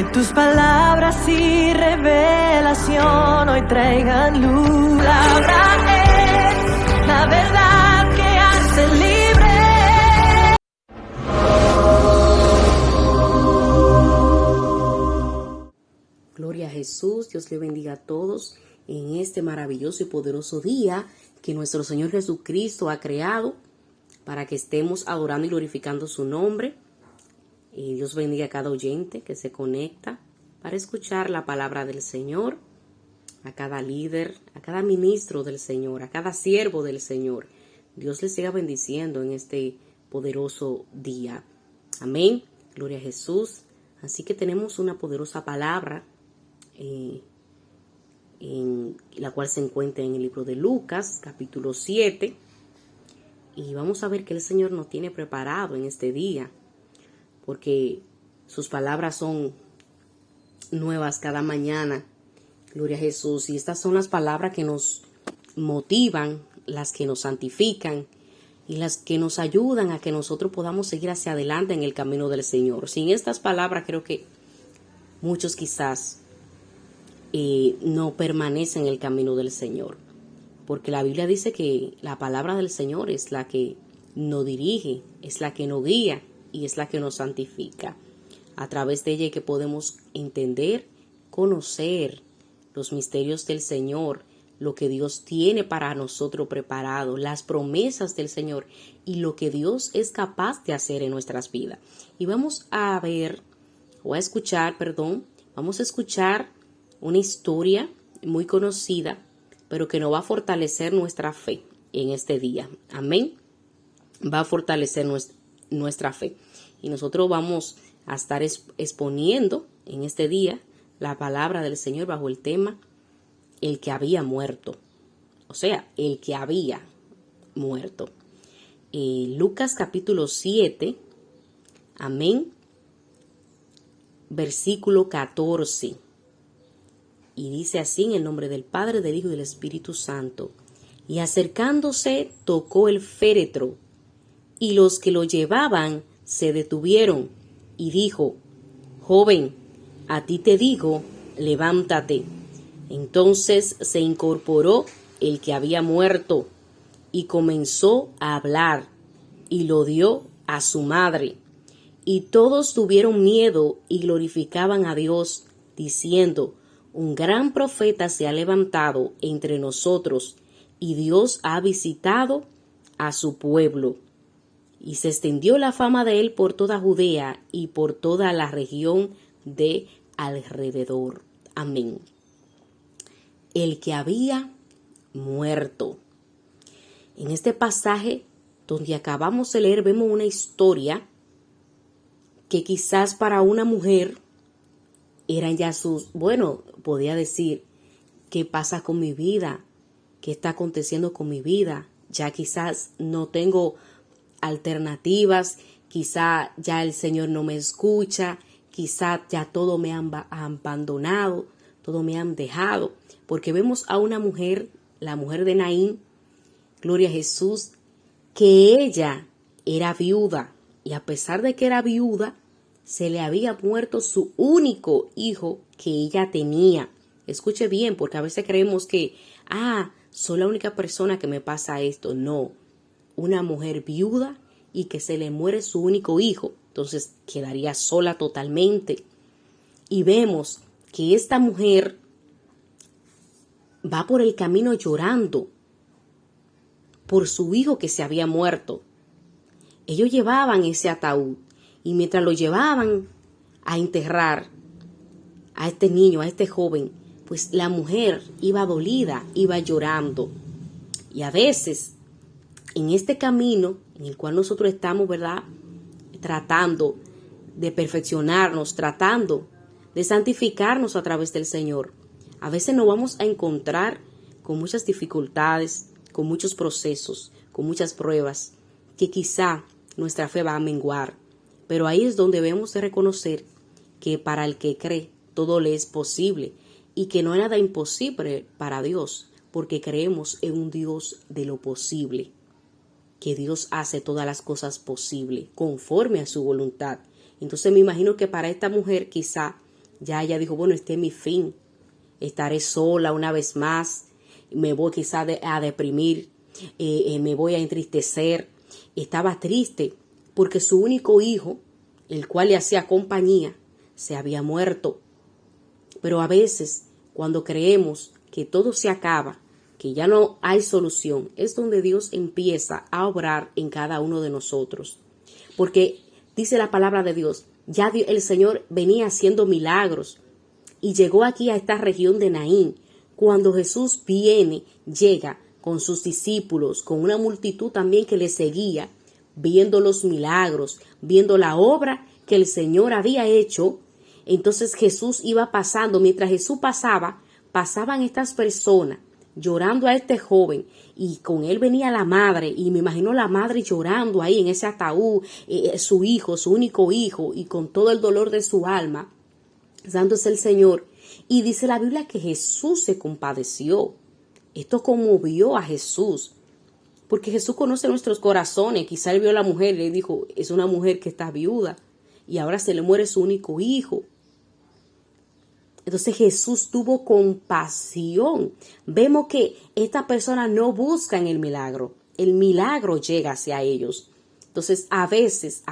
Tus palabras y revelación hoy traigan luz. La palabra es la verdad que hace libre. Gloria a Jesús, Dios le bendiga a todos en este maravilloso y poderoso día que nuestro Señor Jesucristo ha creado para que estemos adorando y glorificando su nombre. Y Dios bendiga a cada oyente que se conecta para escuchar la palabra del Señor, a cada líder, a cada ministro del Señor, a cada siervo del Señor. Dios les siga bendiciendo en este poderoso día. Amén. Gloria a Jesús. Así que tenemos una poderosa palabra en la cual se encuentra en el libro de Lucas, capítulo 7. Y vamos a ver qué el Señor nos tiene preparado en este día, porque sus palabras son nuevas cada mañana. Gloria a Jesús. Y estas son las palabras que nos motivan, las que nos santifican y las que nos ayudan a que nosotros podamos seguir hacia adelante en el camino del Señor. Sin estas palabras creo que muchos quizás no permanecen en el camino del Señor, porque la Biblia dice que la palabra del Señor es la que nos dirige, es la que nos guía y es la que nos santifica. A través de ella es que podemos entender, conocer los misterios del Señor, lo que Dios tiene para nosotros preparado, las promesas del Señor y lo que Dios es capaz de hacer en nuestras vidas. Y vamos a escuchar una historia muy conocida, pero que nos va a fortalecer nuestra fe en este día. Amén. Va a fortalecer nuestra fe. Y nosotros vamos a estar exponiendo en este día la palabra del Señor bajo el tema el que había muerto. O sea, el que había muerto. Lucas capítulo 7. Amén. Versículo 14. Y dice así en el nombre del Padre, del Hijo y del Espíritu Santo. Y acercándose tocó el féretro, y los que lo llevaban se detuvieron, y dijo: Joven, a ti te digo, levántate. Entonces se incorporó el que había muerto, y comenzó a hablar, y lo dio a su madre. Y todos tuvieron miedo y glorificaban a Dios, diciendo: Un gran profeta se ha levantado entre nosotros, y Dios ha visitado a su pueblo. Y se extendió la fama de él por toda Judea y por toda la región de alrededor. Amén. El que había muerto. En este pasaje donde acabamos de leer vemos una historia que quizás para una mujer eran ya podía decir: ¿qué pasa con mi vida? ¿Qué está aconteciendo con mi vida? Ya quizás no tengo alternativas, quizá ya el Señor no me escucha, quizá ya todo me han abandonado, todo me han dejado, porque vemos a una mujer, la mujer de Naín, gloria a Jesús, que ella era viuda, y a pesar de que era viuda, se le había muerto su único hijo que ella tenía. Escuche bien, porque a veces creemos que, soy la única persona que me pasa esto. No, una mujer viuda y que se le muere su único hijo, entonces quedaría sola totalmente. Y vemos que esta mujer va por el camino llorando por su hijo que se había muerto. Ellos llevaban ese ataúd y mientras lo llevaban a enterrar a este niño, a este joven, pues la mujer iba dolida, iba llorando. Y a veces en este camino en el cual nosotros estamos, ¿verdad?, tratando de perfeccionarnos, tratando de santificarnos a través del Señor, a veces nos vamos a encontrar con muchas dificultades, con muchos procesos, con muchas pruebas, que quizá nuestra fe va a menguar. Pero ahí es donde debemos de reconocer que para el que cree todo le es posible y que no hay nada imposible para Dios, porque creemos en un Dios de lo posible, que Dios hace todas las cosas posibles conforme a su voluntad. Entonces me imagino que para esta mujer quizá Ya ella dijo, bueno, este es mi fin. Estaré sola una vez más. Me voy quizás a deprimir. Me voy a entristecer. Estaba triste porque su único hijo, el cual le hacía compañía, se había muerto. Pero a veces, cuando creemos que todo se acaba, que ya no hay solución, es donde Dios empieza a obrar en cada uno de nosotros. Porque dice la palabra de Dios, ya el Señor venía haciendo milagros y llegó aquí a esta región de Naín. Cuando Jesús llega con sus discípulos, con una multitud también que le seguía, viendo los milagros, viendo la obra que el Señor había hecho. Entonces Jesús iba pasando, mientras Jesús pasaban estas personas llorando a este joven, y con él venía la madre, y me imagino la madre llorando ahí en ese ataúd, su hijo, su único hijo, y con todo el dolor de su alma, dándose el Señor. Y dice la Biblia que Jesús se compadeció. Esto conmovió a Jesús, porque Jesús conoce nuestros corazones. Quizá él vio a la mujer y le dijo, es una mujer que está viuda, y ahora se le muere su único hijo. Entonces Jesús tuvo compasión. Vemos que estas personas no buscan el milagro llega hacia ellos. Entonces a veces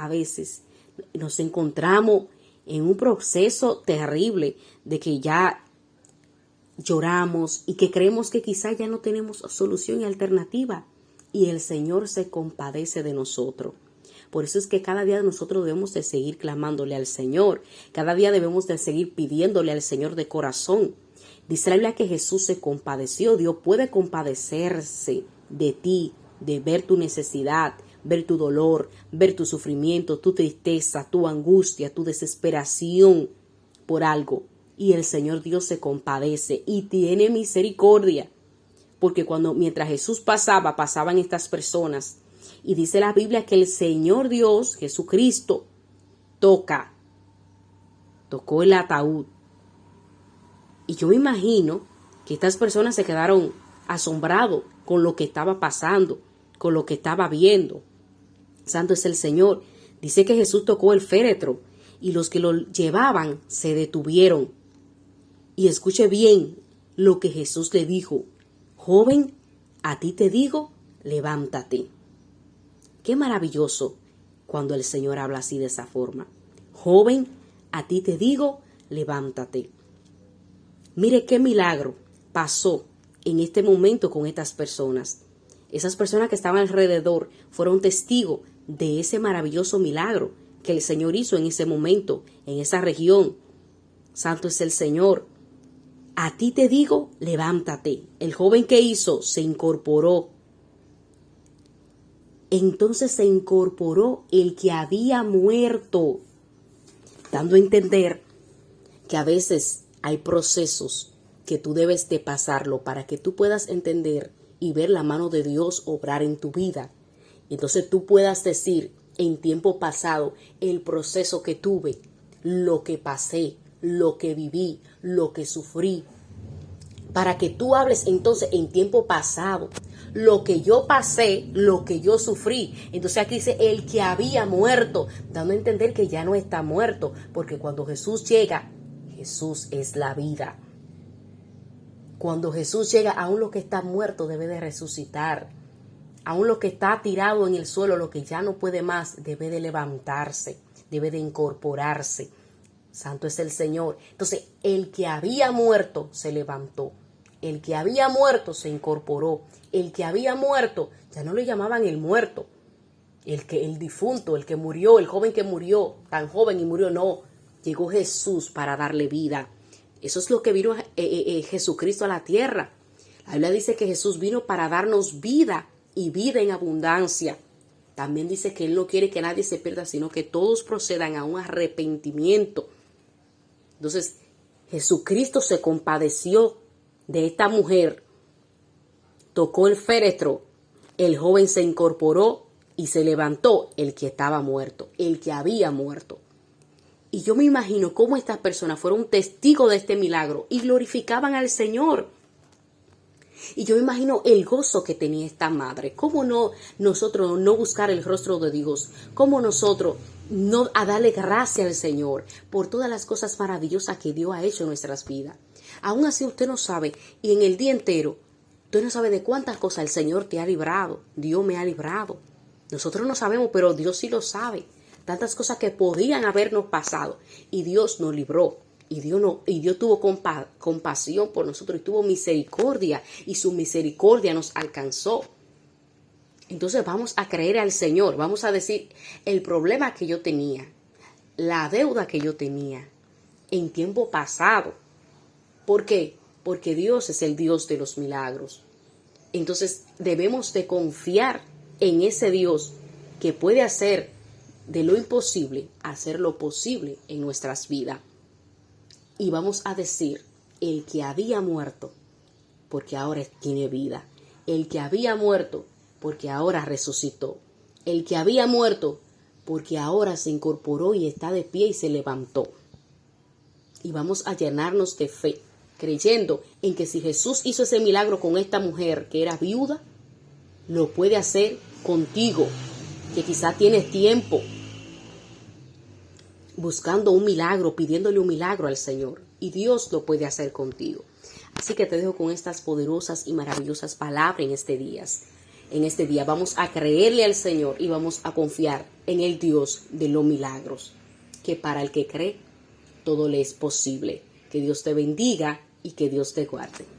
nos encontramos en un proceso terrible de que ya lloramos y que creemos que quizá ya no tenemos solución y alternativa, y el Señor se compadece de nosotros. Por eso es que cada día nosotros debemos de seguir clamándole al Señor. Cada día debemos de seguir pidiéndole al Señor de corazón. Dice la Biblia que Jesús se compadeció. Dios puede compadecerse de ti, de ver tu necesidad, ver tu dolor, ver tu sufrimiento, tu tristeza, tu angustia, tu desesperación por algo. Y el Señor Dios se compadece y tiene misericordia. Porque mientras Jesús pasaban estas personas. Y dice la Biblia que el Señor Dios, Jesucristo, tocó el ataúd. Y yo me imagino que estas personas se quedaron asombrados con lo que estaba pasando, con lo que estaba viendo. Santo es el Señor. Dice que Jesús tocó el féretro y los que lo llevaban se detuvieron. Y escuche bien lo que Jesús le dijo. Joven, a ti te digo, levántate. Qué maravilloso cuando el Señor habla así de esa forma. Joven, a ti te digo, levántate. Mire qué milagro pasó en este momento con estas personas. Esas personas que estaban alrededor fueron testigos de ese maravilloso milagro que el Señor hizo en ese momento, en esa región. Santo es el Señor. A ti te digo, levántate. El joven que hizo se incorporó. Entonces se incorporó el que había muerto, dando a entender que a veces hay procesos que tú debes de pasarlo para que tú puedas entender y ver la mano de Dios obrar en tu vida. Entonces tú puedas decir en tiempo pasado el proceso que tuve, lo que pasé, lo que viví, lo que sufrí, para que tú hables entonces en tiempo pasado. Lo que yo pasé, lo que yo sufrí. Entonces aquí dice el que había muerto, dando a entender que ya no está muerto, porque cuando Jesús llega, Jesús es la vida. Cuando Jesús llega, aún lo que está muerto debe de resucitar. Aún lo que está tirado en el suelo, lo que ya no puede más, debe de levantarse, debe de incorporarse. Santo es el Señor. Entonces, el que había muerto se levantó. El que había muerto se incorporó. El que había muerto, ya no le llamaban el muerto, el difunto, el que murió, el joven que murió, tan joven y murió, no. Llegó Jesús para darle vida. Eso es lo que vino Jesucristo a la tierra. La Biblia dice que Jesús vino para darnos vida y vida en abundancia. También dice que Él no quiere que nadie se pierda, sino que todos procedan a un arrepentimiento. Entonces, Jesucristo se compadeció de esta mujer, tocó el féretro, el joven se incorporó y se levantó el que estaba muerto, el que había muerto. Y yo me imagino cómo estas personas fueron testigos de este milagro y glorificaban al Señor. Y yo me imagino el gozo que tenía esta madre. ¿Cómo no nosotros no buscar el rostro de Dios? ¿Cómo nosotros no a darle gracias al Señor por todas las cosas maravillosas que Dios ha hecho en nuestras vidas? Aún así usted no sabe, y en el día entero, usted no sabe de cuántas cosas el Señor te ha librado. Dios me ha librado. Nosotros no sabemos, pero Dios sí lo sabe. Tantas cosas que podían habernos pasado y Dios nos libró. Y Dios tuvo compasión por nosotros y tuvo misericordia, y su misericordia nos alcanzó. Entonces vamos a creer al Señor, vamos a decir el problema que yo tenía, la deuda que yo tenía en tiempo pasado. ¿Por qué? Porque Dios es el Dios de los milagros. Entonces debemos de confiar en ese Dios que puede hacer de lo imposible, hacer lo posible en nuestras vidas. Y vamos a decir, el que había muerto, porque ahora tiene vida. El que había muerto, porque ahora resucitó. El que había muerto, porque ahora se incorporó y está de pie y se levantó. Y vamos a llenarnos de fe, creyendo en que si Jesús hizo ese milagro con esta mujer que era viuda, lo puede hacer contigo, que quizá tienes tiempo buscando un milagro, pidiéndole un milagro al Señor, y Dios lo puede hacer contigo. Así que te dejo con estas poderosas y maravillosas palabras en este día. En este día vamos a creerle al Señor y vamos a confiar en el Dios de los milagros, que para el que cree todo le es posible. Que Dios te bendiga y que Dios te guarde.